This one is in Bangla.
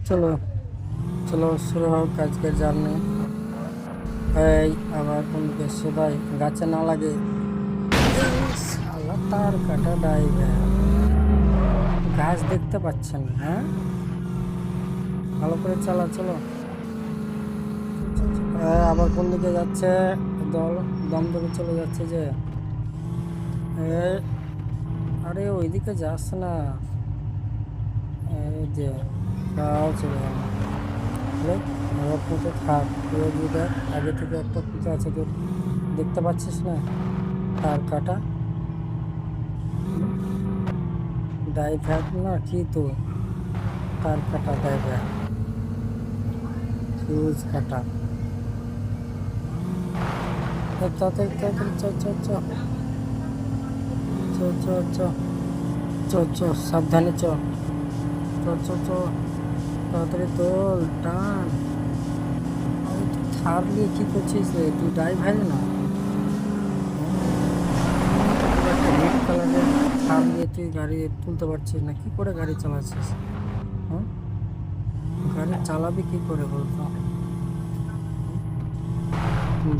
চলো চলো শুরু হোক আজকের জার্নি। এই আবার কোন দিকে এসছে ভাই? গাছে না লাগে। এই শালা তার কাটা ড্রাইভার, গাছ দেখতে পাচ্ছেন না? হ্যাঁ, ভালো করে চালা, চলো। আবার কোন দিকে যাচ্ছে? দল দম ধরে চলে যাচ্ছে যে। এই, আরে ওইদিকে যাস না। এই যে, তাও চলে গেল। আরে আবার পুঁতে থাক, তুই যে দেখ আগে থেকে একটা পুঁতে আছে, তোর দেখতে পাচ্ছিস না? তার কাটা। ড্রাইভার না কি তুই? তার কাটা ড্রাইভার, ফিউজ কাটা। তাড়াতাড়ি তাড়াতাড়ি চ চ চ চ চ চ চ চ সাবধানে চ চ চ চ তাড়াতাড়ি তোল, টান। আরে তুই থার নিয়ে কি করছিস রে? তুই ড্রাইভার না? একটা রেড কালারের থার নিয়ে তুই গাড়ি তুলতে পারছিস না? কি করে গাড়ি চালাচ্ছিস? হ্যাঁ, গাড়ি চালাবি কি করে বলতো? হুম,